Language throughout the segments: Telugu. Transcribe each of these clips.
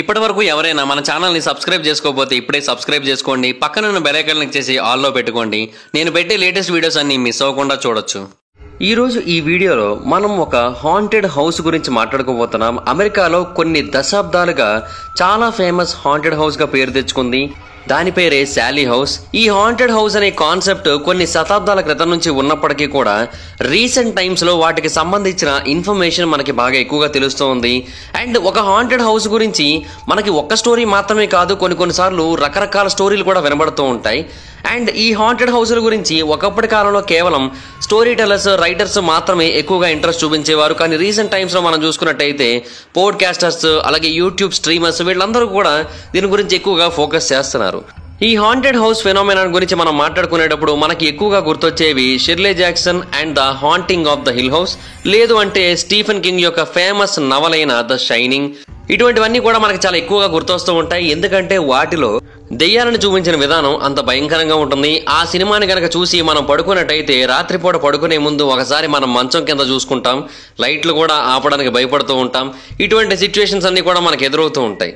ఇప్పటివరకు ఎవరైనా మన ఛానల్ని సబ్స్క్రైబ్ చేసుకోకపోతే ఇప్పుడే సబ్స్క్రైబ్ చేసుకోండి. పక్కన ఉన్న బెల్ ఐకాన్ క్లిక్ చేసి ఆల్లో పెట్టుకోండి. నేను పెట్టే లేటెస్ట్ వీడియోస్ అన్ని మిస్ అవ్వకుండా చూడొచ్చు. ఈరోజు ఈ వీడియోలో మనం ఒక హాంటెడ్ హౌస్ గురించి మాట్లాడుకోబోతున్నాం. అమెరికాలో కొన్ని దశాబ్దాలుగా చాలా ఫేమస్ హాంటెడ్ హౌస్గా పేరు తెచ్చుకుంది. దాని పేరే శాలీ హౌస్. ఈ హాంటెడ్ హౌస్ అనే కాన్సెప్ట్ కొన్ని శతాబ్దాల క్రితం నుంచి ఉన్నప్పటికీ కూడా రీసెంట్ టైమ్స్లో వాటికి సంబంధించిన ఇన్ఫర్మేషన్ మనకి బాగా ఎక్కువగా తెలుస్తూ ఉంది. అండ్ ఒక హాంటెడ్ హౌస్ గురించి మనకి ఒక్క స్టోరీ మాత్రమే కాదు, కొన్నిసార్లు రకరకాల స్టోరీలు కూడా వినబడుతూ ఉంటాయి. అండ్ ఈ హాంటెడ్ హౌస్ల గురించి ఒకప్పటి కాలంలో కేవలం స్టోరీ టెల్లర్స్, రైటర్స్ మాత్రమే ఎక్కువగా ఇంట్రెస్ట్ చూపించేవారు. కానీ రీసెంట్ టైమ్స్లో మనం చూసుకున్నట్టయితే పోడ్కాస్టర్స్, అలాగే యూట్యూబ్ స్ట్రీమర్స్ వీళ్ళందరూ కూడా దీని గురించి ఎక్కువగా ఫోకస్ చేస్తున్నారు. ఈ హాంటెడ్ హౌస్ ఫెనోమెనాన్ గురించి మనం మాట్లాడుకునేటప్పుడు మనకి ఎక్కువగా గుర్తొచ్చేవి Shirley Jackson and the haunting of the hill house, లేదు అంటే స్టీఫెన్ కింగ్ యొక్క ఫేమస్ నవలైన ద షైనింగ్. ఇటువంటివన్నీ కూడా మనకి చాలా ఎక్కువగా గుర్తొస్తూ ఉంటాయి. ఎందుకంటే వాటిలో దెయ్యాలను చూపించిన విధానం అంత భయంకరంగా ఉంటుంది. ఆ సినిమాని కనుక చూసి మనం పడుకున్నట్టయితే రాత్రిపూట పడుకునే ముందు ఒకసారి మనం మంచం కింద చూసుకుంటాం, లైట్లు కూడా ఆపడానికి భయపడుతూ ఉంటాం. ఇటువంటి సిచ్యువేషన్స్ అన్ని కూడా మనకు ఎదురవుతూ ఉంటాయి.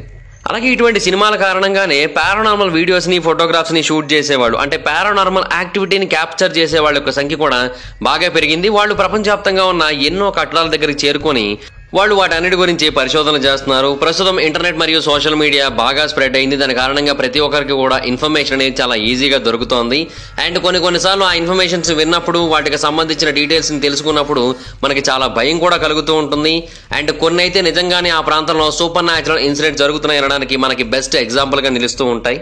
అలాగే ఇటువంటి సినిమాల కారణంగానే పారానార్మల్ వీడియోస్ని, ఫోటోగ్రాఫ్స్ని షూట్ చేసేవాళ్ళు, అంటే పారానార్మల్ యాక్టివిటీని క్యాప్చర్ చేసే వాళ్ళ యొక్క సంఖ్య కూడా బాగా పెరిగింది. వాళ్ళు ప్రపంచవ్యాప్తంగా ఉన్న ఎన్నో కట్టడాల దగ్గరికి చేరుకొని వాళ్ళు వాటన్నిటి గురించి పరిశోధనలు చేస్తున్నారు. ప్రస్తుతం ఇంటర్నెట్ మరియు సోషల్ మీడియా బాగా స్ప్రెడ్ అయింది. దాని కారణంగా ప్రతి ఒక్కరికి కూడా ఇన్ఫర్మేషన్ అనేది చాలా ఈజీగా దొరుకుతోంది. అండ్ కొన్నిసార్లు ఆ ఇన్ఫర్మేషన్స్ విన్నప్పుడు, వాటికి సంబంధించిన డీటెయిల్స్ని తెలుసుకున్నప్పుడు మనకి చాలా భయం కూడా కలుగుతూ ఉంటుంది. అండ్ కొన్ని అయితే నిజంగానే ఆ ప్రాంతంలో సూపర్ న్యాచురల్ ఇన్సిడెంట్ జరుగుతున్నాయి అనడానికి మనకి బెస్ట్ ఎగ్జాంపుల్గా నిలుస్తూ ఉంటాయి.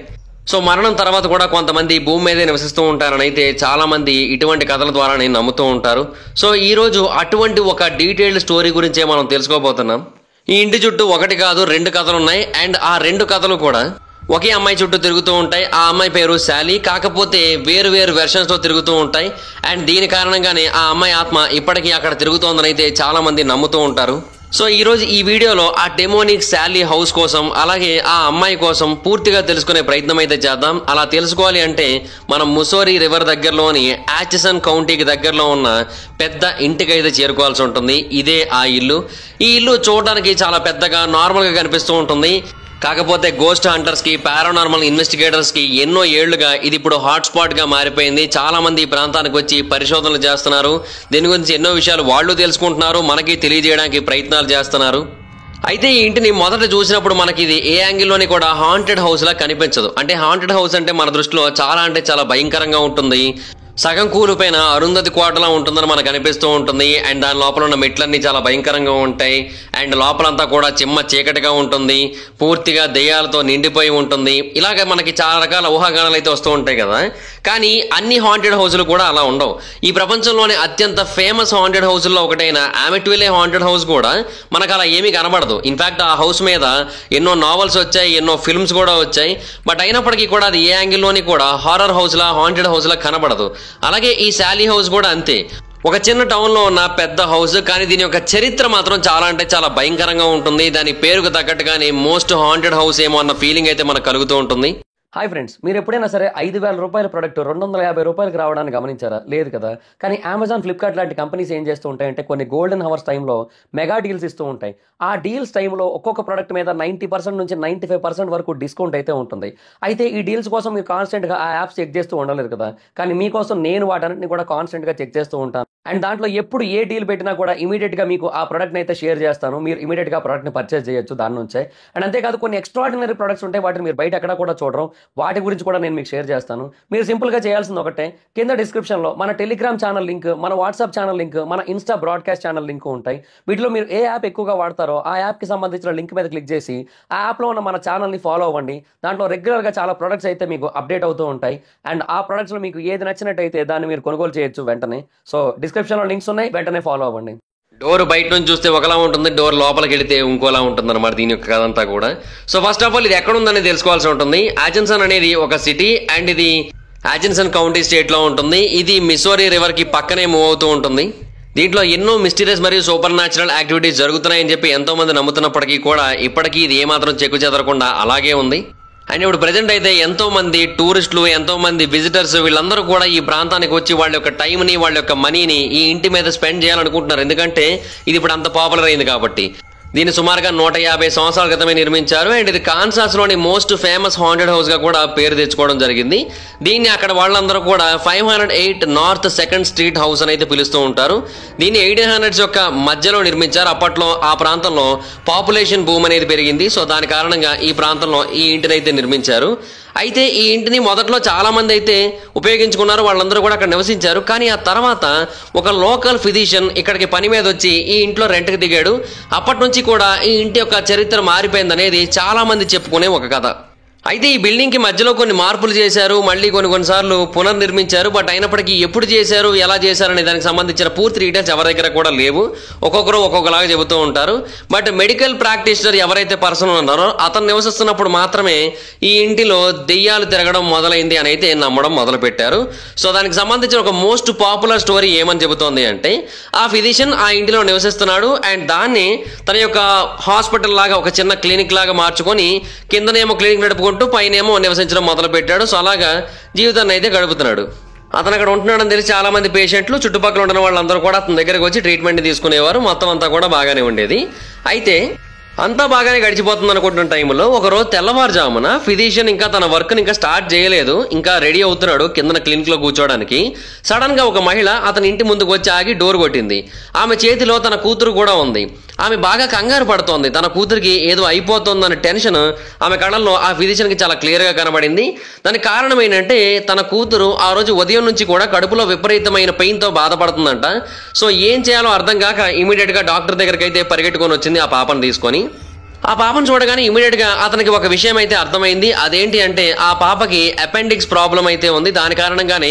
సో మరణం తర్వాత కూడా కొంతమంది భూమి మీదే నివసిస్తూ ఉంటారని అయితే చాలా మంది ఇటువంటి కథల ద్వారానే నమ్ముతూ ఉంటారు. సో ఈ రోజు అటువంటి ఒక డీటెయిల్డ్ స్టోరీ గురించే మనం తెలుసుకోబోతున్నాం. ఈ ఇంటి చుట్టూ ఒకటి కాదు, 2 కథలు ఉన్నాయి. అండ్ ఆ 2 కథలు కూడా ఒకే అమ్మాయి చుట్టూ తిరుగుతూ ఉంటాయి. ఆ అమ్మాయి పేరు శాలీ, కాకపోతే వేరు వేరు వెర్షన్స్ లో తిరుగుతూ ఉంటాయి. అండ్ దీని కారణంగానే ఆ అమ్మాయి ఆత్మ ఇప్పటికీ అక్కడ తిరుగుతోందని అయితే చాలా మంది నమ్ముతూ ఉంటారు. సో ఈరోజు ఈ వీడియోలో ఆ డెమోనిక్ శాలీ హౌస్ కోసం, అలాగే ఆ అమ్మాయి కోసం పూర్తిగా తెలుసుకునే ప్రయత్నం అయితే చేద్దాం. అలా తెలుసుకోవాలి అంటే మనం ముసోరీ రివర్ దగ్గరలోని యాచిసన్ కౌంటీకి దగ్గరలో ఉన్న పెద్ద ఇంటికి అయితే చేరుకోవాల్సి ఉంటుంది. ఇదే ఆ ఇల్లు. ఈ ఇల్లు చూడడానికి చాలా పెద్దగా, నార్మల్గా కనిపిస్తూ ఉంటుంది. కాకపోతే గోస్ట్ హంటర్స్ కి, పారానార్మల్ ఇన్వెస్టిగేటర్స్ కి ఎన్నో ఏళ్లుగా ఇది ఇప్పుడు హాట్స్పాట్ గా మారిపోయింది. చాలా మంది ఈ ప్రాంతానికి వచ్చి పరిశోధనలు చేస్తున్నారు. దీని గురించి ఎన్నో విషయాలు వాళ్ళు తెలుసుకుంటున్నారు, మనకి తెలియజేయడానికి ప్రయత్నాలు చేస్తున్నారు. అయితే ఈ ఇంటిని మొదట చూసినప్పుడు మనకి ఇది ఏ యాంగిల్లోని కూడా హాంటెడ్ హౌస్ లా కనిపించదు. అంటే హాంటెడ్ హౌస్ అంటే మన దృష్టిలో చాలా భయంకరంగా ఉంటుంది. సగం కూలిపోయిన అరుంధతి కోటలా ఉంటుందని మనకు అనిపిస్తూ ఉంటుంది. అండ్ దాని లోపల ఉన్న మెట్లన్నీ చాలా భయంకరంగా ఉంటాయి. అండ్ లోపలంతా కూడా చిమ్మ చీకటిగా ఉంటుంది, పూర్తిగా దెయ్యాలతో నిండిపోయి ఉంటుంది. ఇలాగ మనకి చాలా రకాల ఊహాగానాలు అయితే వస్తూ ఉంటాయి కదా. కానీ అన్ని హాంటెడ్ హౌస్లు కూడా అలా ఉండవు. ఈ ప్రపంచంలోనే అత్యంత ఫేమస్ హాంటెడ్ హౌస్లో ఒకటైన అమిట్విల్లే హాంటెడ్ హౌస్ కూడా మనకు అలా ఏమీ కనబడదు. ఇన్ఫాక్ట్ ఆ హౌస్ మీద ఎన్నో నావెల్స్ వచ్చాయి, ఎన్నో ఫిల్మ్స్ కూడా వచ్చాయి. బట్ అయినప్పటికీ కూడా అది ఏ యాంగిల్లోని కూడా హారర్ హౌస్లా, హాంటెడ్ హౌస్లా కనబడదు. అలాగే ఈ శాలీ హౌస్ కూడా అంతే. ఒక చిన్న టౌన్ లో ఉన్న పెద్ద హౌస్, కానీ దీని యొక్క చరిత్ర మాత్రం చాలా భయంకరంగా ఉంటుంది. దాని పేరుకు తగ్గట్టుగానే మోస్ట్ హాంటెడ్ హౌస్ ఏమో అన్న ఫీలింగ్ అయితే మనకు కలుగుతూ ఉంటుంది. హాయ్ ఫ్రెండ్స్, మీరు ఎప్పుడైనా సరే 5,000 రూపాయల ప్రొడక్ట్ 250 రూపాయలకు రావడానికి గమనించారా? లేదు కదా. కానీ అమెజాన్, ఫ్లిప్కార్ట్ లాంటి కంపెనీస్ ఏం చేస్తూ ఉంటాయంటే కొన్ని గోల్డెన్ హవర్స్ టైంలో మెగా డీల్స్ ఇస్తూ ఉంటాయి. ఆ డీల్స్ టైంలో ఒక్కొక్క ప్రొడక్ట్ మీద 90% నుంచి 95% వరకు డిస్కౌంట్ అయితే ఉంటుంది. అయితే ఈ డీల్స్ కోసం మీరు కాన్స్టెంట్గా ఆ యాప్స్ చెక్ చేస్తూ ఉండలేదు కదా. కానీ మీకోసం నేను వాటన్నిటిని కూడా కాన్స్టెంట్గా చెక్ చేస్తూ ఉంటాను. అండ్ దాంట్లో ఎప్పుడు ఏ డీల్ పెట్టినా కూడా ఇమీడియట్గా మీకు ఆ ప్రొడక్ట్ని అయితే షేర్ చేస్తాను. మీరు ఇమీడియట్గా ప్రొడక్ట్ని పర్చేస్ చేయొచ్చు దాని నుంచే. అండ్ అంతేకాదు కొన్ని ఎక్స్ట్రాడినరీ ప్రొడక్ట్స్ ఉంటాయి, వాటిని మీరు బయట ఎక్కడ కూడా చూడరు. వాటి గురించి కూడా నేను మీకు షేర్ చేస్తాను. మీరు సింపుల్గా చేయాల్సింది ఒకటే, కింద డిస్క్రిప్షన్లో మన టెలిగ్రామ్ ఛానల్ లింక్, మన వాట్సాప్ ఛానల్ లింక్, మన ఇన్స్టా బ్రాడ్కాస్ట్ ఛానల్ లింక్ ఉంటాయి. వీటిలో మీరు ఏ యాప్ ఎక్కువగా వాడతారో ఆ యాప్కి సంబంధించిన లింక్ మీద క్లిక్ చేసి ఆ యాప్లో ఉన్న మన ఛానల్ని ఫాలో అవ్వండి. దాంట్లో రెగ్యులర్గా చాలా ప్రొడక్ట్స్ అయితే మీకు అప్డేట్ అవుతూ ఉంటాయి. అండ్ ఆ ప్రొడక్ట్స్లో మీకు ఏది నచ్చినట్టయితే దాన్ని మీరు కొనుగోలు చేయొచ్చు వెంటనే. సో డిస్క్రిప్షన్లో లింక్స్ ఉన్నాయి, వెంటనే ఫాలో అవ్వండి. డోర్ బయట నుంచి చూస్తే ఒకలా ఉంటుంది, డోర్ లోపలికి వెళితే ఇంకోలా ఉంటుంది అనమాట దీని యొక్క కథ అంతా కూడా. సో ఫస్ట్ ఆఫ్ ఆల్ ఇది ఎక్కడ ఉందని తెలుసుకోవాల్సి ఉంటుంది. యాచిసన్ అనేది ఒక సిటీ, అండ్ ఇది యాచిసన్ కౌంటీ స్టేట్ లో ఉంటుంది. ఇది మిసోరీ రివర్ కి పక్కనే మూవ్ అవుతూ ఉంటుంది. దీంట్లో ఎన్నో మిస్టీరియస్ మరియు సూపర్ న్యాచురల్ యాక్టివిటీస్ జరుగుతున్నాయని చెప్పి ఎంతో మంది నమ్ముతున్నప్పటికీ కూడా ఇప్పటికీ ఇది ఏమాత్రం చెక్కు చెదరకుండా అలాగే ఉంది. అండ్ ఇప్పుడు ప్రజెంట్ అయితే ఎంతో మంది టూరిస్టులు, ఎంతో మంది విజిటర్స్ వీళ్ళందరూ కూడా ఈ ప్రాంతానికి వచ్చి వాళ్ళ యొక్క టైంని, వాళ్ళ యొక్క మనీని ఈ ఇంటి మీద స్పెండ్ చేయాలనుకుంటున్నారు. ఎందుకంటే ఇది ఇప్పుడు అంత పాపులర్ అయింది కాబట్టి. దీన్ని సుమారుగా 150 సంవత్సరాల క్రితమే నిర్మించారు. అండ్ ఇది కాన్సాస్లోని మోస్ట్ ఫేమస్ హాంటెడ్ హౌస్గా కూడా పేరు తెచ్చుకోవడం జరిగింది. దీన్ని అక్కడ వాళ్ళందరూ కూడా 508 నార్త్ సెకండ్ స్ట్రీట్ హౌస్ అని అయితే పిలుస్తూ ఉంటారు. దీన్ని 1800s యొక్క మధ్యలో నిర్మించారు. అప్పట్లో ఆ ప్రాంతంలో పాపులేషన్ బూమ్ అనేది పెరిగింది. సో దాని కారణంగా ఈ ప్రాంతంలో ఈ ఇంటిని అయితే నిర్మించారు. అయితే ఈ ఇంటిని మొదట్లో చాలా మంది అయితే ఉపయోగించుకున్నారు, వాళ్ళందరూ కూడా అక్కడ నివసించారు. కానీ ఆ తర్వాత ఒక లోకల్ ఫిజిషియన్ ఇక్కడికి పని మీద వచ్చి ఈ ఇంట్లో రెంట్కి దిగాడు. అప్పటి నుంచి కూడా ఈ ఇంటి యొక్క చరిత్ర మారిపోయింది అనేది చాలా మంది చెప్పుకునే ఒక కథ. అయితే ఈ బిల్డింగ్ కి మధ్యలో కొన్ని మార్పులు చేశారు, మళ్ళీ కొన్నిసార్లు పునర్నిర్మించారు. బట్ అయినప్పటికీ ఎప్పుడు చేశారు, ఎలా చేశారు అనే దానికి సంబంధించిన పూర్తి డీటెయిల్స్ ఎవరి దగ్గర కూడా లేవు. ఒక్కొక్కరు ఒక్కొక్కలాగా చెబుతూ ఉంటారు. బట్ మెడికల్ ప్రాక్టీషనర్ ఎవరైతే పర్సన్ ఉన్నారో అతను నివసిస్తున్నప్పుడు మాత్రమే ఈ ఇంటిలో దెయ్యాలు తిరగడం మొదలైంది అని అయితే నమ్మడం మొదలు పెట్టారు. సో దానికి సంబంధించిన ఒక మోస్ట్ పాపులర్ స్టోరీ ఏమని చెబుతోంది అంటే, ఆ ఫిజిషియన్ ఆ ఇంటిలో నివసిస్తున్నాడు అండ్ దాన్ని తన యొక్క హాస్పిటల్ లాగా ఒక చిన్న క్లినిక్ లాగా మార్చుకొని కిందనేమో క్లినిక్ నడుపుకుంటూ పైనేమో నివసించడం మొదలు పెట్టాడు. సో అలాగా జీవితాన్ని అయితే గడుపుతున్నాడు. అతను అక్కడ ఉంటున్నాడని తెలిసి చాలా మంది పేషెంట్లు, చుట్టుపక్కల ఉన్న వాళ్ళందరూ కూడా అతని దగ్గరకు వచ్చి ట్రీట్మెంట్ తీసుకునేవారు. మొత్తం అంతా కూడా బాగానే ఉండేది. అయితే అంతా బాగానే గడిచిపోతుంది అనుకుంటున్న టైంలో ఒకరోజు తెల్లవారుజామున ఫిజిషియన్ ఇంకా తన వర్క్ని ఇంకా స్టార్ట్ చేయలేదు, ఇంకా రెడీ అవుతున్నాడు కిందన క్లినిక్లో కూర్చోడానికి. సడన్గా ఒక మహిళ అతని ఇంటి ముందుకు వచ్చి ఆగి డోర్ కొట్టింది. ఆమె చేతిలో తన కూతురు కూడా ఉంది. ఆమె బాగా కంగారు పడుతోంది. తన కూతురికి ఏదో అయిపోతుందన్న టెన్షన్ ఆమె కళ్ళల్లో ఆ ఫిజిషియన్కి చాలా క్లియర్గా కనబడింది. దానికి కారణం ఏంటంటే తన కూతురు ఆ రోజు ఉదయం నుంచి కూడా కడుపులో విపరీతమైన పెయిన్తో బాధపడుతుందంట. సో ఏం చేయాలో అర్థం కాక ఇమీడియట్గా డాక్టర్ దగ్గరికి అయితే పరిగెట్టుకొని వచ్చింది ఆ పాపను తీసుకొని. ఆ పాపను చూడగానే ఇమీడియట్గా అతనికి ఒక విషయం అయితే అర్థమైంది. అదేంటి అంటే ఆ పాపకి అపెండిక్స్ ప్రాబ్లం అయితే ఉంది. దాని కారణంగానే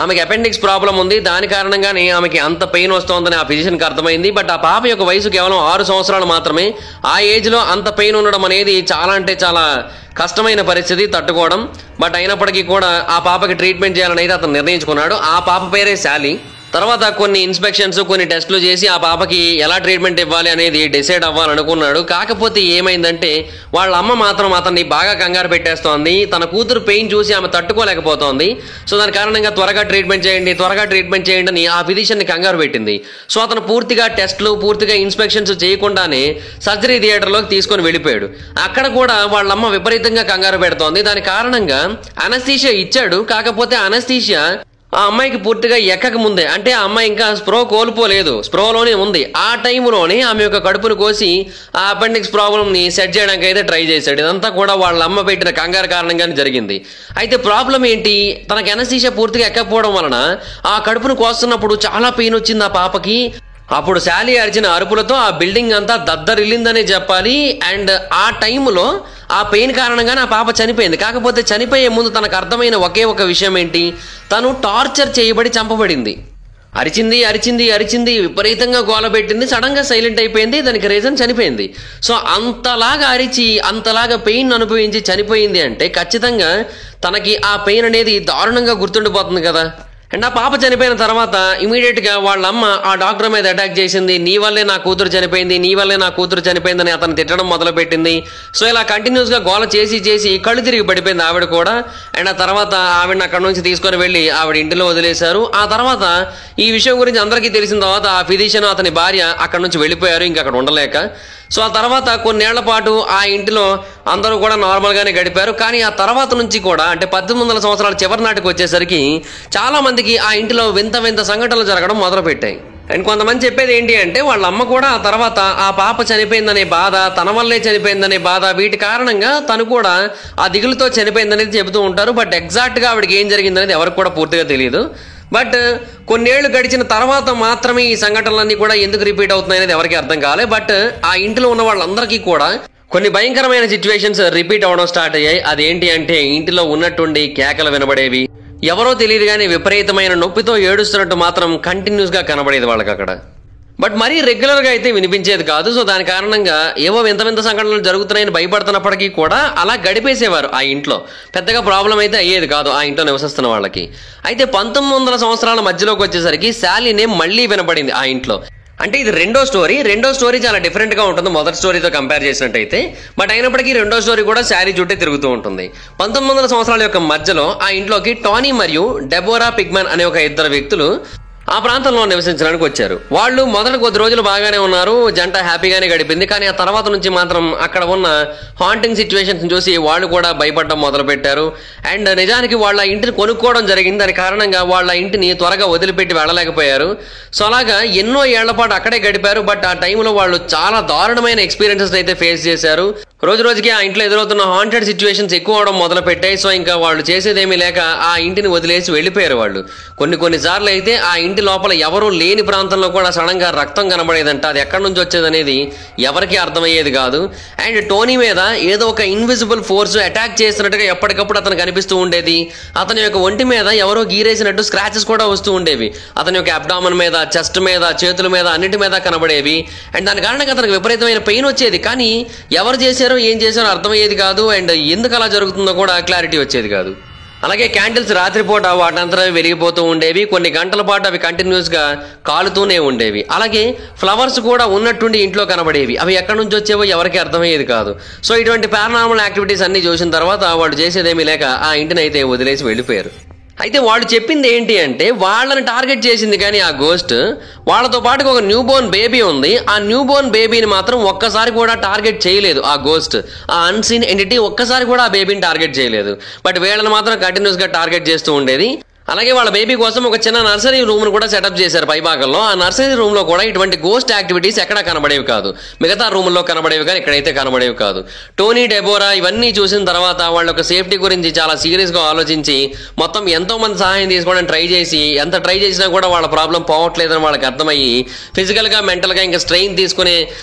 ఆమెకి అపెండిక్స్ ప్రాబ్లం ఉంది. దాని కారణంగానే ఆమెకి అంత పెయిన్ వస్తోందని ఆ ఫిజిషియన్కి అర్థమైంది. బట్ ఆ పాప యొక్క వయసు కేవలం 6 సంవత్సరాలు మాత్రమే. ఆ ఏజ్లో అంత పెయిన్ ఉండడం అనేది చాలా అంటే చాలా కష్టమైన పరిస్థితి తట్టుకోవడం. బట్ అయినప్పటికీ కూడా ఆ పాపకి ట్రీట్మెంట్ చేయాలని అయితే అతను నిర్ణయించుకున్నాడు. ఆ పాప పేరే శాలీ. తర్వాత కొన్ని ఇన్స్పెక్షన్స్, కొన్ని టెస్టులు చేసి ఆ పాపకి ఎలా ట్రీట్మెంట్ ఇవ్వాలి అనేది డిసైడ్ అవ్వాలనుకున్నాడు. కాకపోతే ఏమైందంటే వాళ్ళ అమ్మ మాత్రం అతన్ని బాగా కంగారు పెట్టేస్తోంది. తన కూతురు పెయిన్ చూసి ఆమె తట్టుకోలేకపోతోంది. సో దాని కారణంగా త్వరగా ట్రీట్మెంట్ చేయండి అని ఆ ఫిజిషియన్ని కంగారు పెట్టింది. సో అతను పూర్తిగా టెస్టులు, పూర్తిగా ఇన్స్పెక్షన్స్ చేయకుండానే సర్జరీ థియేటర్లోకి తీసుకొని వెళ్ళిపోయాడు. అక్కడ కూడా వాళ్ళ అమ్మ విపరీతంగా కంగారు పెడుతోంది. దాని కారణంగా అనస్థీషియా ఇచ్చాడు. కాకపోతే అనస్థీషియా ఆ అమ్మాయికి పూర్తిగా ఎక్కక ముందే, అంటే ఆ అమ్మాయి ఇంకా స్ప్రో కోల్పోలేదు, స్ప్రోలోనే ఉంది. ఆ టైంలోనే ఆమె యొక్క కడుపును కోసి ఆ అపెండిక్స్ ప్రాబ్లమ్ని సెట్ చేయడానికి అయితే ట్రై చేశాడు. ఇదంతా కూడా వాళ్ళ అమ్మ పెట్టిన కంగారు కారణంగానే జరిగింది. అయితే ప్రాబ్లం ఏంటి, తనకి అనస్థీషియా పూర్తిగా ఎక్కకపోవడం వలన ఆ కడుపును కోస్తున్నప్పుడు చాలా పెయిన్ వచ్చింది ఆ పాపకి. అప్పుడు శాలీ అరిచిన అరుపులతో ఆ బిల్డింగ్ అంతా దద్దరిల్లిందనే చెప్పాలి. అండ్ ఆ టైంలో ఆ పెయిన్ కారణంగానే ఆ పాప చనిపోయింది. కాకపోతే చనిపోయే ముందు తనకు అర్థమైన ఒకే ఒక విషయం ఏంటి, తను టార్చర్ చేయబడి చంపబడింది. అరిచింది విపరీతంగా గోల పెట్టింది. సడన్గా సైలెంట్ అయిపోయింది. దానికి రీజన్ చనిపోయింది. సో అంతలాగా అరిచి అంతలాగా పెయిన్ అనుభవించి చనిపోయింది అంటే ఖచ్చితంగా తనకి ఆ పెయిన్ అనేది దారుణంగా గుర్తుండిపోతుంది కదా. అండ్ ఆ పాప చనిపోయిన తర్వాత ఇమీడియట్గా వాళ్ళ అమ్మ ఆ డాక్టర్ మీద అటాక్ చేసింది. నీ వల్లే నా కూతురు చనిపోయిందని అతను తిట్టడం మొదలుపెట్టింది. సో ఇలా కంటిన్యూస్గా గోల చేసి కళ్ళు తిరిగి పడిపోయింది ఆవిడ కూడా. అండ్ ఆ తర్వాత ఆవిడని అక్కడ నుంచి తీసుకొని వెళ్ళి ఆవిడ ఇంటిలో వదిలేశారు. ఆ తర్వాత ఈ విషయం గురించి అందరికీ తెలిసిన తర్వాత ఆ ఫిజిషియన్ అతని భార్య అక్కడ నుంచి వెళ్ళిపోయారు, ఇంకా అక్కడ ఉండలేక. సో ఆ తర్వాత కొన్నేళ్ల పాటు ఆ ఇంటిలో అందరూ కూడా నార్మల్గానే గడిపారు. కానీ ఆ తర్వాత నుంచి కూడా అంటే 1800 సంవత్సరాల చివరి నాటికి వచ్చేసరికి చాలా మందికి ఆ ఇంటిలో వింత సంఘటనలు జరగడం మొదలుపెట్టాయి. అండ్ కొంతమంది చెప్పేది ఏంటి అంటే వాళ్ళ అమ్మ కూడా ఆ తర్వాత ఆ పాప చనిపోయిందనే బాధ, తన వల్లే చనిపోయిందనే బాధ, వీటి కారణంగా తను కూడా ఆ దిగులుతో చనిపోయిందనేది చెబుతూ ఉంటారు. బట్ ఎగ్జాక్ట్గా ఆవిడకి ఏం జరిగిందనేది ఎవరికి కూడా పూర్తిగా తెలియదు. బట్ కొన్నేళ్లు గడిచిన తర్వాత మాత్రమే ఈ సంఘటనలన్నీ కూడా ఎందుకు రిపీట్ అవుతున్నాయి అనేది ఎవరికి అర్థం కాలే. బట్ ఆ ఇంటిలో ఉన్న వాళ్ళందరికీ కూడా కొన్ని భయంకరమైన సిచ్యువేషన్స్ రిపీట్ అవడం స్టార్ట్ అయ్యాయి. అదేంటి అంటే ఇంటిలో ఉన్నట్టుండి కేకలు వినబడేవి, ఎవరో తెలియదు కానీ విపరీతమైన నొప్పితో ఏడుస్తున్నట్టు మాత్రం కంటిన్యూస్గా కనబడేది వాళ్ళకి అక్కడ. బట్ మరీ రెగ్యులర్గా అయితే వినిపించేది కాదు. సో దాని కారణంగా ఏవో వింత సంఘటనలు జరుగుతున్నాయని భయపడుతున్నప్పటికీ కూడా అలా గడిపేసేవారు ఆ ఇంట్లో. పెద్దగా ప్రాబ్లం అయితే అయ్యేది కాదు ఆ ఇంట్లో నివసిస్తున్న వాళ్ళకి. అయితే 1900 సంవత్సరాల మధ్యలోకి వచ్చేసరికి శాలీ నేమ్ మళ్ళీ వినపడింది ఆ ఇంట్లో. అంటే ఇది రెండో స్టోరీ చాలా డిఫరెంట్గా ఉంటుంది మొదటి స్టోరీతో కంపేర్ చేసినట్టయితే. బట్ అయినప్పటికీ రెండో స్టోరీ కూడా శాలీ చుట్టే తిరుగుతూ ఉంటుంది. 1900 సంవత్సరాల యొక్క మధ్యలో ఆ ఇంట్లోకి టానీ మరియు డెబోరా పిగ్మన్ అనే ఒక ఇద్దరు వ్యక్తులు ఆ ప్రాంతంలో నివసించడానికి వచ్చారు. వాళ్ళు మొదటి కొద్ది రోజులు బాగానే ఉన్నారు, జంట హ్యాపీగానే గడిపింది. కానీ ఆ తర్వాత నుంచి మాత్రం అక్కడ ఉన్న హాంటింగ్ సిచ్యువేషన్స్ చూసి వాళ్ళు కూడా భయపడడం మొదలు పెట్టారు. అండ్ నిజానికి వాళ్ళ ఇంటిని కొనుక్కోవడం జరిగింది. దాని కారణంగా వాళ్ళ ఇంటిని త్వరగా వదిలిపెట్టి వెళ్ళలేకపోయారు. సో అలాగా ఎన్నో ఏళ్ల పాటు అక్కడే గడిపారు. బట్ ఆ టైంలో వాళ్ళు చాలా దారుణమైన ఎక్స్పీరియన్సెస్ అయితే ఫేస్ చేశారు. రోజు రోజుకి ఆ ఇంట్లో ఎదురవుతున్న హాంటెడ్ సిచ్యువేషన్స్ ఎక్కువ అవడం మొదలు పెట్టాయి. సో ఇంకా వాళ్ళు చేసేదేమీ లేక ఆ ఇంటిని వదిలేసి వెళ్ళిపోయారు వాళ్ళు. కొన్నిసార్లు అయితే ఆ ఇంటి లోపల ఎవరూ లేని ప్రాంతంలో కూడా సడన్ గా రక్తం కనబడేదంట. అది ఎక్కడి నుంచి వచ్చేది అనేది ఎవరికి అర్థమయ్యేది కాదు. అండ్ టోనీ మీద ఏదో ఒక ఇన్విజిబుల్ ఫోర్స్ అటాక్ చేసినట్టుగా ఎప్పటికప్పుడు అతను కనిపిస్తూ ఉండేది. అతని యొక్క ఒంటి మీద ఎవరో గీరేసినట్టు స్క్రాచెస్ కూడా వస్తూ ఉండేవి. అతని యొక్క అబ్డామన్ మీద, చెస్ట్ మీద, చేతుల మీద, అన్నిటి మీద కనబడేవి. అండ్ దాని కారణంగా అతనికి విపరీతమైన పెయిన్ వచ్చేది. కానీ ఎవరు చేశారో ఏం చేశారో అర్థమయ్యేది కాదు. అండ్ ఎందుకు అలా జరుగుతుందో కూడా క్లారిటీ వచ్చేది కాదు. అలాగే క్యాండిల్స్ రాత్రిపూట వాటంతా వెలిగిపోతూ ఉండేవి. కొన్ని గంటల పాటు అవి కంటిన్యూస్ గా కాలుతూనే ఉండేవి. అలాగే ఫ్లవర్స్ కూడా ఉన్నట్టుండి ఇంట్లో కనబడేవి. అవి ఎక్కడి నుంచి వచ్చేవో ఎవరికి అర్థమయ్యేది కాదు. సో ఇటువంటి పారానార్మల్ యాక్టివిటీస్ అన్ని చూసిన తర్వాత వాళ్ళు చేసేదేమీ లేక ఆ ఇంటిని అయితే వదిలేసి వెళ్ళిపోయారు. అయితే వాళ్ళు చెప్పింది ఏంటి అంటే వాళ్ళని టార్గెట్ చేసింది కానీ ఆ గోస్ట్ వాళ్ళతో పాటు ఒక న్యూ బోర్న్ బేబీ ఉంది. ఆ న్యూ బోర్న్ బేబీని మాత్రం ఒక్కసారి కూడా టార్గెట్ చేయలేదు. ఆ గోస్ట్, ఆ అన్సీన్ ఎంటిటీ ఒక్కసారి కూడా ఆ బేబీని టార్గెట్ చేయలేదు. బట్ వీళ్ళని మాత్రం కంటిన్యూస్ గా టార్గెట్ చేస్తూ ఉండేది. అలాగే వాళ్ళ బేబీ కోసం ఒక చిన్న నర్సరీ రూమ్ ను కూడా సెటప్ చేశారు పైభాగంలో. ఆ నర్సరీ రూమ్ లో కూడా ఇటువంటి గోస్ట్ యాక్టివిటీస్ ఎక్కడా కనబడేవి కాదు. మిగతా రూముల్లో కనబడేవి కానీ ఇక్కడైతే కనబడేవి కాదు. టోనీ, డెబోరా ఇవన్నీ చూసిన తర్వాత వాళ్ళ యొక్క సేఫ్టీ గురించి చాలా సీరియస్ గా ఆలోచించి మొత్తం ఎంతో మంది సహాయం తీసుకోవడానికి ట్రై చేసి ఎంత ట్రై చేసినా కూడా వాళ్ళ ప్రాబ్లం పోవట్లేదని వాళ్ళకి అర్థమయ్యి ఫిజికల్ గా, మెంటల్ గా ఇంకా స్ట్రెయిన్ తీసుకునే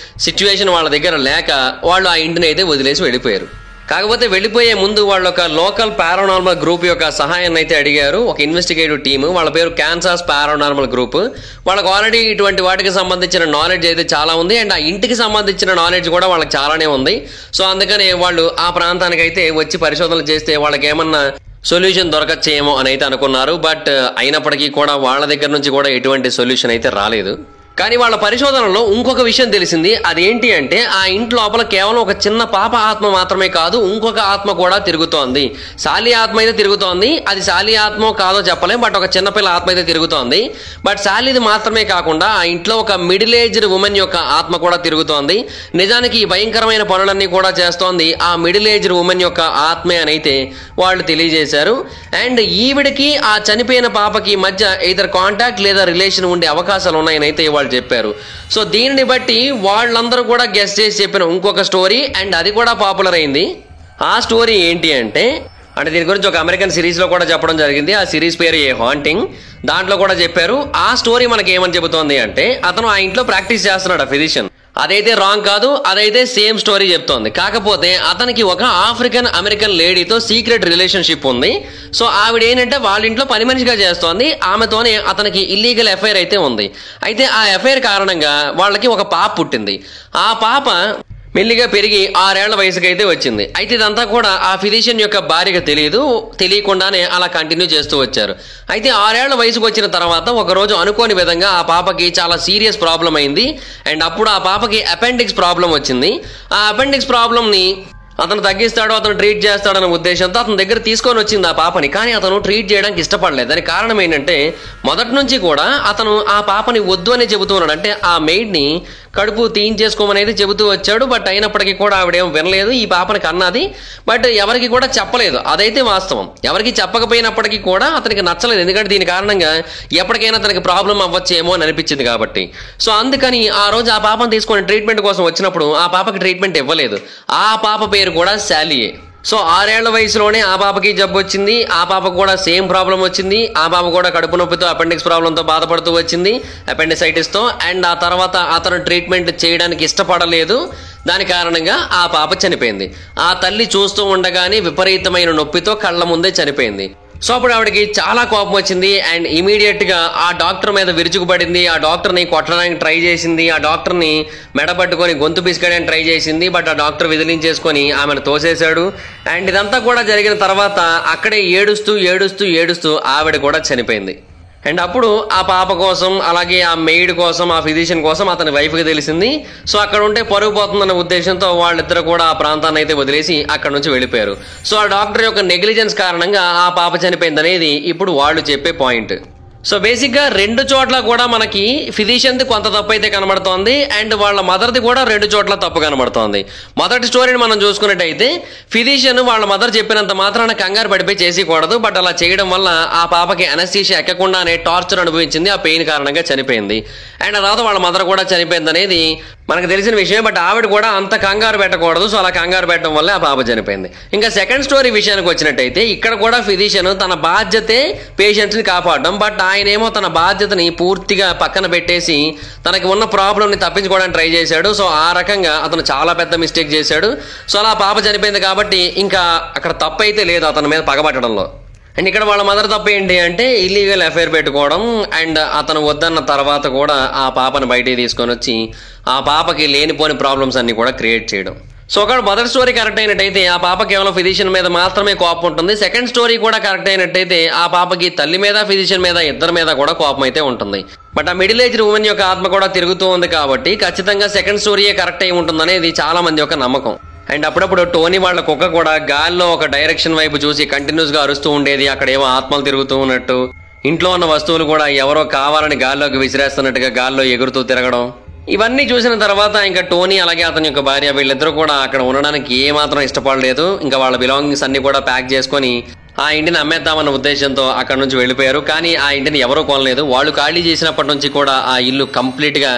సిచ్యువేషన్ వాళ్ళ దగ్గర లేక వాళ్ళు ఆ ఇంటిని అయితే వదిలేసి వెళ్ళిపోయారు. కాకపోతే వెళ్ళిపోయే ముందు వాళ్ళు ఒక లోకల్ పారానార్మల్ గ్రూప్ యొక్క సహాయాన్ని అయితే అడిగారు. ఒక ఇన్వెస్టిగేటివ్ టీమ్, వాళ్ళ పేరు కాన్సాస్ పారానార్మల్ గ్రూప్. వాళ్ళకి ఆల్రెడీ ఇటువంటి వాటికి సంబంధించిన నాలెడ్జ్ అయితే చాలా ఉంది. అండ్ ఆ ఇంటికి సంబంధించిన నాలెడ్జ్ కూడా వాళ్ళకి చాలానే ఉంది. సో అందుకనే వాళ్ళు ఆ ప్రాంతానికి అయితే వచ్చి పరిశోధనలు చేస్తే వాళ్ళకి ఏమన్నా సొల్యూషన్ దొరకచ్చేమో అని అయితే అనుకున్నారు. బట్ అయినప్పటికీ కూడా వాళ్ళ దగ్గర నుంచి కూడా ఎటువంటి సొల్యూషన్ అయితే రాలేదు. కానీ వాళ్ళ పరిశోధనలో ఇంకొక విషయం తెలిసింది. అదేంటి అంటే ఆ ఇంటి లోపల కేవలం ఒక చిన్న పాప ఆత్మ మాత్రమే కాదు, ఇంకొక ఆత్మ కూడా తిరుగుతోంది. శాలి ఆత్మ అయితే తిరుగుతోంది. అది శాలి ఆత్మో కాదో చెప్పలేం, బట్ ఒక చిన్నపిల్ల ఆత్మ అయితే తిరుగుతోంది. బట్ శాలిది మాత్రమే కాకుండా ఆ ఇంట్లో ఒక మిడిల్ ఏజ్డ్ ఉమెన్ యొక్క ఆత్మ కూడా తిరుగుతోంది. నిజానికి ఈ భయంకరమైన పనులన్నీ కూడా చేస్తోంది ఆ మిడిల్ ఏజ్డ్ ఉమెన్ యొక్క ఆత్మే అని అయితే వాళ్ళు తెలియజేశారు. అండ్ ఈవిడికి ఆ చనిపోయిన పాపకి మధ్య either కాంటాక్ట్ లేదా రిలేషన్ ఉండే అవకాశాలు ఉన్నాయని అయితే వాళ్ళు చెప్పారు. సో దీనిని బట్టి వాళ్ళందరూ కూడా గెస్ చేసి చెప్పిన ఇంకొక స్టోరీ, అండ్ అది కూడా పాపులర్ అయింది. ఆ స్టోరీ ఏంటి అంటే దీని గురించి ఒక అమెరికన్ సిరీస్ లో కూడా చెప్పడం జరిగింది. ఆ సిరీస్ పేరు ఏ హాంటింగ్. దాంట్లో కూడా చెప్పారు. ఆ స్టోరీ మనకి ఏమని చెబుతోంది అంటే అతను ఆ ఇంట్లో ప్రాక్టీస్ చేస్తున్నాడు, ఆ ఫిజిషియన్. అదైతే రాంగ్ కాదు, అదైతే సేమ్ స్టోరీ చెప్తోంది. కాకపోతే అతనికి ఒక ఆఫ్రికన్ అమెరికన్ లేడీతో సీక్రెట్ రిలేషన్షిప్ ఉంది. సో ఆవిడ ఏంటంటే వాళ్ళ ఇంట్లో పని మనిషిగా చేస్తోంది. ఆమెతోనే అతనికి ఇల్లీగల్ అఫైర్ అయితే ఉంది. అయితే ఆ అఫైర్ కారణంగా వాళ్ళకి ఒక పాప పుట్టింది. ఆ పాప మెల్లిగా పెరిగి 6 ఏళ్ల వయసుకైతే వచ్చింది. అయితే ఇదంతా కూడా ఆ ఫిజిషియన్ యొక్క భార్యగా తెలియకుండానే అలా కంటిన్యూ చేస్తూ వచ్చారు. అయితే 6 ఏళ్ల వయసుకు వచ్చిన తర్వాత ఒకరోజు అనుకోని విధంగా ఆ పాపకి చాలా సీరియస్ ప్రాబ్లం అయింది. అండ్ అప్పుడు ఆ పాపకి అపెండిక్స్ ప్రాబ్లం వచ్చింది. ఆ అపెండిక్స్ ప్రాబ్లంని అతను తగ్గిస్తాడు, అతను ట్రీట్ చేస్తాడన్న ఉద్దేశంతో అతని దగ్గర తీసుకొని వచ్చింది ఆ పాపని. కానీ అతను ట్రీట్ చేయడానికి ఇష్టపడలేదు. దానికి కారణం ఏంటంటే మొదటి నుంచి కూడా అతను ఆ పాపని వద్దు అని చెబుతూ ఉన్నాడు. అంటే ఆ మెయిడ్ని కడుపు తీయించేసుకోమని అయితే చెబుతూ వచ్చాడు. బట్ అయినప్పటికీ కూడా ఆవిడేం వినలేదు. ఈ పాపని కన్నది, బట్ ఎవరికి కూడా చెప్పలేదు. అదైతే వాస్తవం. ఎవరికి చెప్పకపోయినప్పటికీ కూడా అతనికి నచ్చలేదు. ఎందుకంటే దీని కారణంగా ఎప్పటికైనా తనకి ప్రాబ్లం అవ్వచ్చేమో అని అనిపించింది కాబట్టి. సో అందుకని ఆ రోజు ఆ పాపను తీసుకొని ట్రీట్మెంట్ కోసం వచ్చినప్పుడు ఆ పాపకి ట్రీట్మెంట్ ఇవ్వలేదు. ఆ పాప పేరు కూడా శాలియే. సో 6 ఏళ్ల వయసులోనే ఆ పాపకి జబ్బు వచ్చింది. ఆ పాపకు కూడా సేమ్ ప్రాబ్లం వచ్చింది. ఆ పాప కూడా కడుపు నొప్పితో, అపెండిక్స్ ప్రాబ్లంతో బాధపడుతూ వచ్చింది, అపెండిసైటిస్ తో. అండ్ ఆ తర్వాత అతను ట్రీట్మెంట్ చేయడానికి ఇష్టపడలేదు. దాని కారణంగా ఆ పాప చనిపోయింది. ఆ తల్లి చూస్తూ ఉండగానే విపరీతమైన నొప్పితో కళ్ళ ముందే చనిపోయింది. సో అప్పుడు ఆవిడకి చాలా కోపం వచ్చింది. అండ్ ఇమీడియట్ గా ఆ డాక్టర్ మీద విరుచుకుపడింది. ఆ డాక్టర్ని కొట్టడానికి ట్రై చేసింది. ఆ డాక్టర్ని మెడపట్టుకొని గొంతు పిసుకడానికి ట్రై చేసింది. బట్ ఆ డాక్టర్ విదిలించేసుకొని ఆమెను తోసేశాడు. అండ్ ఇదంతా కూడా జరిగిన తర్వాత అక్కడే ఏడుస్తూ ఆవిడ కూడా చనిపోయింది. అండ్ అప్పుడు ఆ పాప కోసం, అలాగే ఆ మెయిడ్ కోసం, ఆ ఫిజిషియన్ కోసం అతని వైఫ్కి తెలిసింది. సో అక్కడ ఉంటే పరుగు పోతుందన్న ఉద్దేశంతో వాళ్ళిద్దరు కూడా ఆ ప్రాంతాన్ని అయితే వదిలేసి అక్కడ నుంచి వెళ్ళిపోయారు. సో ఆ డాక్టర్ యొక్క నెగ్లిజెన్స్ కారణంగా ఆ పాప చనిపోయింది అనేది ఇప్పుడు వాళ్ళు చెప్పే పాయింట్. సో బేసిక్గా రెండు చోట్ల కూడా మనకి ఫిజిషియన్ది కొంత తప్పు అయితే కనబడుతోంది అండ్ వాళ్ళ మదర్ది కూడా రెండు చోట్ల తప్పు కనబడుతోంది. మొదటి స్టోరీని మనం చూసుకున్నట్టయితే ఫిజిషియన్ వాళ్ళ మదర్ చెప్పినంత మాత్రాన కంగారు పడిపోయి చేసేయకూడదు, బట్ అలా చేయడం వల్ల ఆ పాపకి అనస్థీషియా ఎక్కకుండానే టార్చర్ అనుభవించింది, ఆ పెయిన్ కారణంగా చనిపోయింది. అండ్ ఆ తర్వాత వాళ్ళ మదర్ కూడా చనిపోయింది అనేది మనకు తెలిసిన విషయం. బట్ ఆవిడ కూడా అంత కంగారు పెట్టకూడదు, సో అలా కంగారు పెట్టడం వల్ల ఆ పాప చనిపోయింది. ఇంకా సెకండ్ స్టోరీ విషయానికి వచ్చినట్టయితే ఇక్కడ కూడా ఫిజిషియన్ తన బాధ్యతే పేషెంట్స్ని కాపాడడం, బట్ ఆయనేమో తన బాధ్యతని పూర్తిగా పక్కన పెట్టేసి తనకి ఉన్న ప్రాబ్లమ్ని తప్పించుకోవడానికి ట్రై చేశాడు. సో ఆ రకంగా అతను చాలా పెద్ద మిస్టేక్ చేశాడు. సో అలా పాప చనిపోయింది కాబట్టి ఇంకా అక్కడ తప్పు అయితే లేదు అతని మీద పగబట్టడంలో. అండ్ ఇక్కడ వాళ్ళ మదర్ తప్పు ఏంటి అంటే ఇల్లీగల్ అఫైర్ పెట్టుకోవడం అండ్ అతను వద్దన్న తర్వాత కూడా ఆ పాపను బయటికి తీసుకొని వచ్చి ఆ పాపకి లేనిపోని ప్రాబ్లమ్స్ అన్ని కూడా క్రియేట్ చేయడం. సో ఒక మొదటి స్టోరీ కరెక్ట్ అయినట్టయితే ఆ పాప కేవలం ఫిజిషియన్ మీద మాత్రమే కోపం ఉంటుంది. సెకండ్ స్టోరీ కూడా కరెక్ట్ అయినట్టయితే ఆ పాపకి తల్లి మీద ఫిజిషియన్ మీద ఇద్దరి మీద కూడా కోపం అయితే ఉంటుంది. బట్ ఆ మిడిల్ ఏజ్డ్ ఉమెన్ యొక్క ఆత్మ కూడా తిరుగుతూ ఉంది కాబట్టి ఖచ్చితంగా సెకండ్ స్టోరీయే కరెక్ట్ అయి ఉంటుందనేది చాలా మంది యొక్క నమ్మకం. అండ్ అప్పుడప్పుడు టోనీ వాళ్ళ కుక్క కూడా గాల్లో ఒక డైరెక్షన్ వైపు చూసి కంటిన్యూస్ గా అరుస్తూ ఉండేది. అక్కడ ఏవో ఆత్మలు తిరుగుతూ ఉన్నట్టు, ఇంట్లో ఉన్న వస్తువులు కూడా ఎవరో కావాలని గాల్లోకి విసిరేస్తున్నట్టుగా గాల్లో ఎగురుతూ తిరగడం. ఇవన్నీ చూసిన తర్వాత ఇంకా టోనీ అలాగే అతని యొక్క భార్య వీళ్ళిద్దరూ కూడా అక్కడ ఉండడానికి ఏమాత్రం ఇష్టపడలేదు. ఇంకా వాళ్ళ బిలాంగింగ్స్ అన్ని కూడా ప్యాక్ చేసుకొని ఆ ఇంటిని అమ్మేద్దామన్న ఉద్దేశంతో అక్కడ నుంచి వెళ్ళిపోయారు. కానీ ఆ ఇంటిని ఎవరూ కొనలేదు. వాళ్ళు ఖాళీ చేసినప్పటి నుంచి కూడా ఆ ఇల్లు కంప్లీట్ గా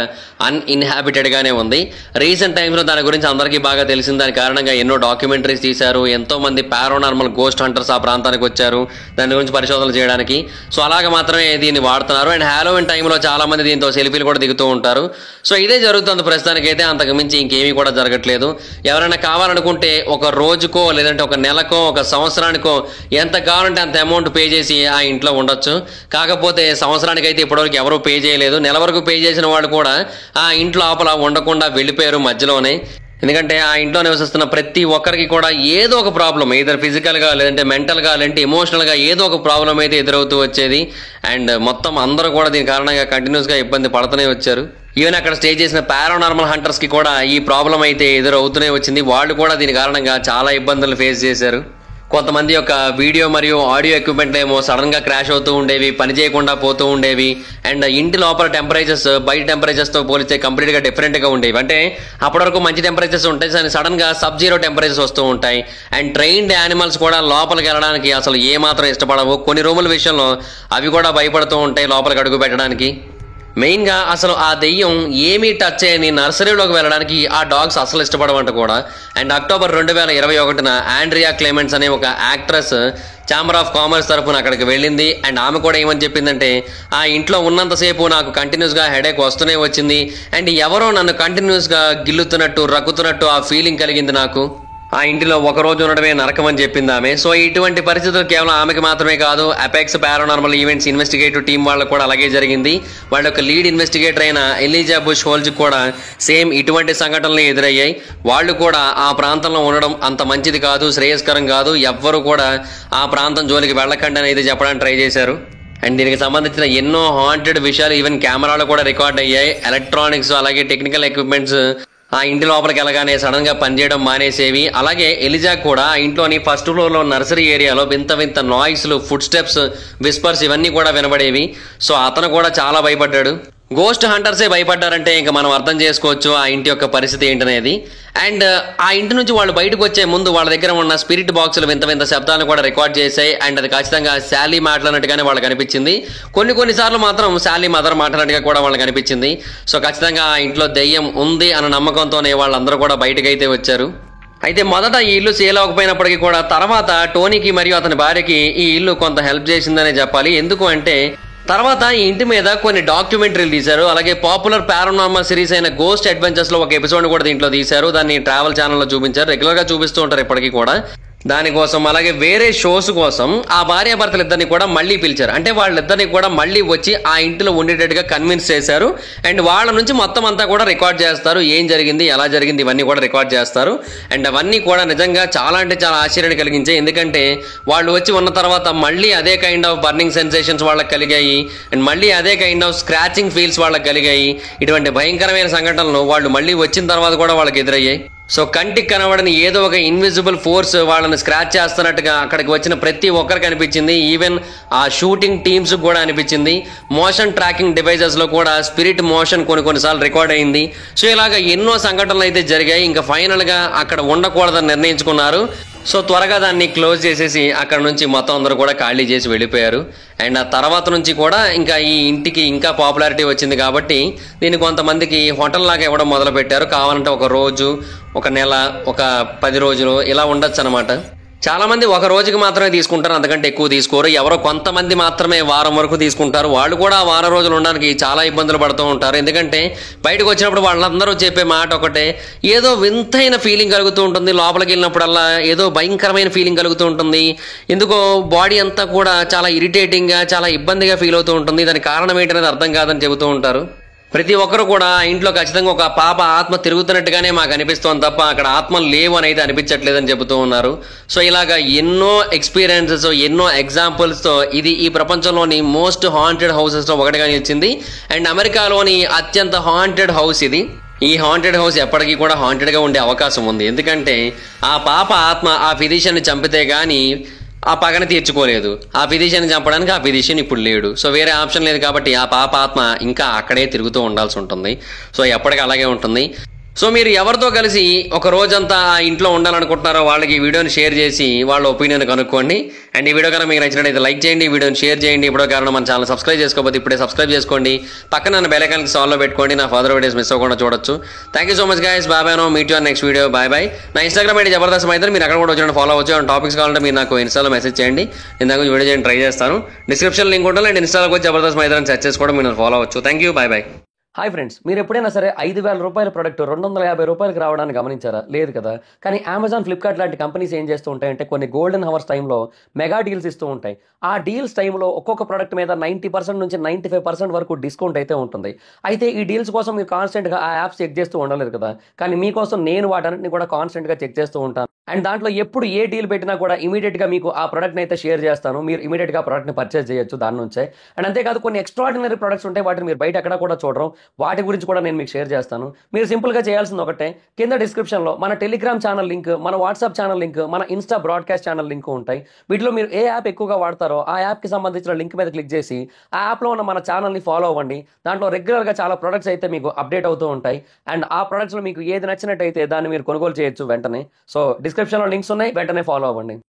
అన్ఇన్హాబిటెడ్ గానే ఉంది. రీసెంట్ టైమ్స్ లో దాని గురించి అందరికీ బాగా తెలిసింది. దాని కారణంగా ఎన్నో డాక్యుమెంటరీస్ తీశారు. ఎంతో మంది పారానార్మల్ గోస్ట్ హంటర్స్ ఆ ప్రాంతానికి వచ్చారు దాని గురించి పరిశోధనలు చేయడానికి. సో అలాగే మాత్రమే దీన్ని వాడుతున్నారు. అండ్ హాలోవిన్ టైంలో చాలా మంది దీంతో సెల్ఫీలు కూడా దిగుతూ ఉంటారు. సో ఇదే జరుగుతుంది ప్రస్తుతానికైతే, అంతకు మించి ఇంకేమీ కూడా జరగట్లేదు. ఎవరైనా కావాలనుకుంటే ఒక రోజుకో లేదంటే ఒక నెలకో ఒక సంవత్సరానికో ఎంత కావాలంటే అంత అమౌంట్ పే చేసి ఆ ఇంట్లో ఉండొచ్చు. కాకపోతే సంవత్సరానికి అయితే ఇప్పటివరకు ఎవరూ పే చేయలేదు. నెల వరకు పే చేసిన వాళ్ళు కూడా ఆ ఇంట్లో లోపల ఉండకుండా వెళ్ళిపోయారు మధ్యలోనే. ఎందుకంటే ఆ ఇంట్లో నివసిస్తున్న ప్రతి ఒక్కరికి కూడా ఏదో ఒక ప్రాబ్లం, ఏదర్ ఫిజికల్ గా లేదంటే మెంటల్ గా లేదంటే ఎమోషనల్ గా ఏదో ఒక ప్రాబ్లం అయితే ఎదురవుతూ వచ్చేది. అండ్ మొత్తం అందరూ కూడా దీని కారణంగా కంటిన్యూస్ గా ఇబ్బంది పడుతూనే వచ్చారు. ఈవెన్ అక్కడ స్టే చేసిన పారానార్మల్ హంటర్స్ కి కూడా ఈ ప్రాబ్లం అయితే ఎదురవుతూనే వచ్చింది. వాళ్ళు కూడా దీని కారణంగా చాలా ఇబ్బందులు ఫేస్ చేశారు. కొంతమంది యొక్క వీడియో మరియు ఆడియో ఎక్విప్మెంట్ ఏమో సడన్ గా క్రాష్ అవుతూ ఉండేవి, పని చేయకుండా పోతూ ఉండేవి. అండ్ ఇంటి లోపల టెంపరేచర్స్ బయట టెంపరేచర్స్ తో పోలిస్తే కంప్లీట్ గా డిఫరెంట్ గా ఉండేవి. అంటే అప్పటి వరకు మంచి టెంపరేచర్స్ ఉంటాయి, సడన్ గా సబ్ జీరో టెంపరేచర్స్ వస్తూ ఉంటాయి. అండ్ ట్రైన్డ్ యానిమల్స్ కూడా లోపలికి వెళ్ళడానికి అసలు ఏ మాత్రం ఇష్టపడవు. కొన్ని రూముల విషయంలో అవి కూడా భయపడుతూ ఉంటాయి లోపలికి అడుగు పెట్టడానికి. మెయిన్ గా అసలు ఆ దెయ్యం ఏమీ టచ్ చేయని నర్సరీలోకి వెళ్ళడానికి ఆ డాగ్స్ అసలు ఇష్టపడవంట కూడా. అండ్ అక్టోబర్ 2021 ఆండ్రియా క్లెమెంట్స్ అనే ఒక యాక్ట్రెస్ ఛాంబర్ ఆఫ్ కామర్స్ తరఫున అక్కడికి వెళ్ళింది. అండ్ ఆమె కూడా ఏమని చెప్పిందంటే ఆ ఇంట్లో ఉన్నంతసేపు నాకు కంటిన్యూస్ గా హెడేక్ వస్తూనే వచ్చింది. అండ్ ఎవరో నన్ను కంటిన్యూస్ గా గిల్లుతున్నట్టు రక్కుతున్నట్టు ఆ ఫీలింగ్ కలిగింది నాకు. ఆ ఇంటిలో ఒక రోజు ఉండడమే నరకం అని చెప్పింది ఆమె. సో ఇటువంటి పరిస్థితులు కేవలం ఆమెకి మాత్రమే కాదు, apex paranormal events investigative team వాళ్ళకు కూడా అలాగే జరిగింది. వాళ్ళ యొక్క లీడ్ ఇన్వెస్టిగేటర్ అయిన ఎలీజా బుష్ హోల్జ్ కూడా సేమ్ ఇటువంటి సంఘటనలు ఎదురయ్యాయి. వాళ్ళు కూడా ఆ ప్రాంతంలో ఉండడం అంత మంచిది కాదు, శ్రేయస్కరం కాదు, ఎవ్వరు కూడా ఆ ప్రాంతం జోలికి వెళ్ళకండి అనేది చెప్పడానికి ట్రై చేశారు. అండ్ దీనికి సంబంధించిన ఎన్నో హాంటెడ్ విషయాలు ఈవెన్ కెమెరాలు కూడా రికార్డ్ అయ్యాయి. ఎలక్ట్రానిక్స్ అలాగే టెక్నికల్ ఎక్విప్మెంట్స్ ఆ ఇంటి లోపలికి వెళ్ళగానే సడన్ గా పనిచేయడం మానేసేవి. అలాగే ఎలిజా కూడా ఆ ఇంట్లోని ఫస్ట్ ఫ్లోర్ లో నర్సరీ ఏరియాలో వింత వింత నాయిస్లు, ఫుడ్ స్టెప్స్, విస్పర్స్ ఇవన్నీ కూడా వినబడేవి. సో అతను కూడా చాలా భయపడ్డాడు. గోస్ట్ హంటర్సే భయపడ్డారంటే ఇంకా మనం అర్థం చేసుకోవచ్చు ఆ ఇంటి యొక్క పరిస్థితి ఏంటనేది. అండ్ ఆ ఇంటి నుంచి వాళ్ళు బయటకు వచ్చే ముందు వాళ్ళ దగ్గర ఉన్న స్పిరిట్ బాక్సులు వింత వింత శబ్దాలను కూడా రికార్డ్ చేశాయి. అండ్ అది ఖచ్చితంగా శాలీ మాట్లాడినట్టుగానే వాళ్ళకి అనిపించింది. కొన్నిసార్లు మాత్రం శాలీ మదర్ మాట్లాడినట్టుగా కూడా వాళ్ళకి అనిపించింది. సో ఖచ్చితంగా ఆ ఇంట్లో దెయ్యం ఉంది అన్న నమ్మకంతోనే వాళ్ళందరూ కూడా బయటకైతే వచ్చారు. అయితే మొదట ఈ ఇల్లు సేల్ అవ్వకపోయినప్పటికీ కూడా తర్వాత టోనీకి మరియు అతని భార్యకి ఈ ఇల్లు కొంత హెల్ప్ చేసిందనే చెప్పాలి. ఎందుకు అంటే తర్వాత ఈ ఇంటి మీద కొన్ని డాక్యుమెంటరీలు తీశారు. అలాగే పాపులర్ పారానార్మల్ సిరీస్ అయిన గోస్ట్ అడ్వెంచర్స్ లో ఒక ఎపిసోడ్ కూడా దీంట్లో తీశారు. దాన్ని ట్రావెల్ ఛానల్లో చూపించారు. రెగ్యులర్ గా చూపిస్తూ ఉంటారు ఇప్పటికీ కూడా. దానికోసం అలాగే వేరే షోస్ కోసం ఆ భార్యాభర్తలు ఇద్దరిని కూడా మళ్ళీ పిలిచారు. అంటే వాళ్ళిద్దరిని కూడా మళ్ళీ వచ్చి ఆ ఇంటిలో ఉండేటట్టుగా కన్విన్స్ చేశారు. అండ్ వాళ్ళ నుంచి మొత్తం అంతా కూడా రికార్డ్ చేస్తారు. ఏం జరిగింది, ఎలా జరిగింది, ఇవన్నీ కూడా రికార్డ్ చేస్తారు. అండ్ అవన్నీ కూడా నిజంగా చాలా అంటే చాలా ఆశ్చర్యాన్ని కలిగించాయి. ఎందుకంటే వాళ్ళు వచ్చి ఉన్న తర్వాత మళ్ళీ అదే కైండ్ ఆఫ్ బర్నింగ్ సెన్సేషన్స్ వాళ్ళకి కలిగాయి. అండ్ మళ్ళీ అదే కైండ్ ఆఫ్ స్క్రాచింగ్ ఫీల్స్ వాళ్ళకి కలిగాయి. ఇటువంటి భయంకరమైన సంఘటనలు వాళ్ళు మళ్ళీ వచ్చిన తర్వాత కూడా వాళ్ళకి ఎదురయ్యాయి. సో కంటికి కనబడని ఏదో ఒక ఇన్విజిబుల్ ఫోర్స్ వాళ్ళని స్క్రాచ్ చేస్తున్నట్టుగా అక్కడికి వచ్చిన ప్రతి ఒక్కరికి అనిపించింది. ఈవెన్ ఆ షూటింగ్ టీమ్స్ కూడా అనిపించింది. మోషన్ ట్రాకింగ్ డివైజెస్ లో కూడా స్పిరిట్ మోషన్ కొన్నిసార్లు రికార్డ్ అయింది. సో ఇలాగ ఎన్నో సంఘటనలు అయితే జరిగాయి. ఇంకా ఫైనల్ గా అక్కడ ఉండకూడదని నిర్ణయించుకున్నారు. సో త్వరగా దాన్ని క్లోజ్ చేసేసి అక్కడ నుంచి మొత్తం అందరూ కూడా ఖాళీ చేసి వెళ్ళిపోయారు. అండ్ ఆ తర్వాత నుంచి కూడా ఇంకా ఈ ఇంటికి ఇంకా పాపులారిటీ వచ్చింది కాబట్టి దీన్ని కొంతమందికి హోటల్ లాగా ఇవ్వడం మొదలు పెట్టారు. కావాలంటే ఒక రోజు, ఒక నెల, ఒక 10 రోజులు ఇలా ఉండొచ్చు అనమాట. చాలా మంది ఒక రోజుకి మాత్రమే తీసుకుంటారు, అంతకంటే ఎక్కువ తీసుకోరు. ఎవరో కొంతమంది మాత్రమే వారం వరకు తీసుకుంటారు. వాళ్ళు కూడా వారం రోజులు ఉండడానికి చాలా ఇబ్బందులు పడుతూ ఉంటారు. ఎందుకంటే బయటకు వచ్చినప్పుడు వాళ్ళందరూ చెప్పే మాట ఒకటే, ఏదో వింతైన ఫీలింగ్ కలుగుతూ ఉంటుంది. లోపలికి వెళ్ళినప్పుడల్లా ఏదో భయంకరమైన ఫీలింగ్ కలుగుతూ ఉంటుంది. ఎందుకో బాడీ అంతా కూడా చాలా ఇరిటేటింగ్గా, చాలా ఇబ్బందిగా ఫీల్ అవుతూ ఉంటుంది. దానికి కారణం ఏంటనేది అర్థం కాదని చెబుతూ ఉంటారు. ప్రతి ఒక్కరు కూడా ఇంట్లో ఖచ్చితంగా ఒక పాప ఆత్మ తిరుగుతున్నట్టుగానే మాకు అనిపిస్తోంది తప్ప అక్కడ ఆత్మలు లేవు అని అయితే అనిపించట్లేదని చెబుతూ ఉన్నారు. సో ఇలాగా ఎన్నో ఎక్స్పీరియన్సెస్, ఎన్నో ఎగ్జాంపుల్స్తో ఇది ఈ ప్రపంచంలోని మోస్ట్ హాంటెడ్ హౌసెస్లో ఒకటిగా నిలిచింది. అండ్ అమెరికాలోని అత్యంత హాంటెడ్ హౌస్ ఇది. ఈ హాంటెడ్ హౌస్ ఎప్పటికీ కూడా హాంటెడ్గా ఉండే అవకాశం ఉంది. ఎందుకంటే ఆ పాప ఆత్మ ఆ ఫిజిషియన్ని చంపితే గానీ ఆ పగని తీర్చుకోలేదు. ఆ ఫిజిషియన్ చంపడానికి ఆ ఫిజిషియన్ ఇప్పుడు లేడు. సో వేరే ఆప్షన్ లేదు కాబట్టి ఆ పాప ఆత్మ ఇంకా అక్కడే తిరుగుతూ ఉండాల్సి ఉంటుంది. సో ఎప్పటికీ అలాగే ఉంటుంది. సో మీరు ఎవరితో కలిసి ఒక రోజంతా ఆ ఇంట్లో ఉండాలనుకుంటున్నారో వాళ్ళకి ఈ వీడియోని షేర్ చేసి వాళ్ళ ఒపీనియన్ కనుక్కోండి. అండ్ ఈ వీడియో కనుక మీకు నచ్చినట్లయితే లైక్ చేయండి, ఈ వీడియోని షేర్ చేయండి. ఇప్పుడు కారణం మన ఛానల్ సబ్స్క్రైబ్ చేసుకోకపోతే ఇప్పుడే సబ్స్క్రైబ్ చేసుకోండి. పక్కన బెల్ ఐకాన్కి సాల్వ్లో పెట్టుకోండి. నా ఫర్దర్ వీడియోస్ మిస్ అవ్వకుండా చూడొచ్చు. Thank you so much guys. Bye bye. No meet you next video. Bye bye. నా ఇన్స్టాగ్రామ్ ఐడి జబర్దస్త్ అయితే మీరు అక్కడ కూడా వచ్చిన ఫాలో అవచ్చు. అండ్ టాపిక్స్ కావాలంటే మీరు నాకు ఇన్స్టాలో మెసేజ్ చేయండి. నేను దాని వీడియో చేయడానికి ట్రై చేస్తాను. డిస్క్రిప్షన్ లింక్ ఉంటుంది. అండ్ ఇన్స్టాలోకి వచ్చి జబర్దస్త్ మైత్రి అని సెర్చ్ చేసుకోవడం మీరు ఫాలో అవచ్చు. Thank you. Bye bye. Hi friends, మీరు ఎప్పుడైనా సరే 5,000 రూపాయల ప్రొడక్ట్ 250 రూపాయలకి రావడానికి గమనించారా? లేదు కదా. కానీ అమెజాన్, ఫ్లిప్కార్ట్ లాంటి కంపెనీస్ ఏం చేస్తూ ఉంటాయంటే కొన్ని గోల్డెన్ హవర్స్ టైంలో మెగా డీల్స్ ఇస్తూ ఉంటాయి. ఆ డీల్స్ టైంలో ఒక్కొక్క ప్రొడక్ట్ మీద 90% నుంచి 95% వరకు డిస్కౌంట్ అయితే ఉంటుంది. అయితే ఈ డీల్స్ కోసం మీరు కాన్స్టెంట్గా ఆ యాప్స్ చెక్ చేస్తూ ఉండలేదు కదా. కానీ మీకోసం నేను వాటన్నిటిని కూడా కాన్స్టెంట్గా చెక్ చేస్తూ ఉంటాను. అండ్ దాంట్లో ఎప్పుడు ఏ డీల్ పెట్టినా కూడా ఇమీడియట్గా మీకు ఆ ప్రొడక్ట్ని అయితే షేర్ చేస్తాను. మీరు ఇమీడియట్గా ప్రొడక్ట్ని పర్చేస్ చేయొచ్చు దాని నుంచే. అండ్ అంతేకాదు కొన్ని ఎక్స్ట్రాడినరీ ప్రొడక్ట్స్ ఉంటాయి, వాటిని మీరు బయట ఎక్కడ కూడా చూడరు. వాటి గురించి కూడా నేను మీకు షేర్ చేస్తాను. మీరు సింపుల్గా చేయాల్సింది ఒకటే, కింద డిస్క్రిప్షన్లో మన టెలిగ్రామ్ ఛానల్ లింక్, మన వాట్సాప్ ఛానల్ లింక్, మన ఇన్స్టా బ్రాడ్కాస్ట్ ఛానల్ లింక్ ఉంటాయి. వీటిలో మీరు ఏ యాప్ ఎక్కువగా వాడతారో ఆ యాప్కి సంబంధించిన లింక్ మీద క్లిక్ చేసి ఆ యాప్లో ఉన్న మన ఛానల్ని ఫాలో అవ్వండి. దాంట్లో రెగ్యులర్గా చాలా ప్రొడక్ట్స్ అయితే మీకు అప్డేట్ అవుతూ ఉంటాయి. అండ్ ఆ ప్రొడక్ట్స్లో మీకు ఏది నచ్చినట్టయితే దాన్ని మీరు కొనుగోలు చేయొచ్చు వెంటనే. సో డిస్క్రిప్షన్లో లింక్స్ ఉన్నాయి, వెంటనే ఫాలో అవ్వండి.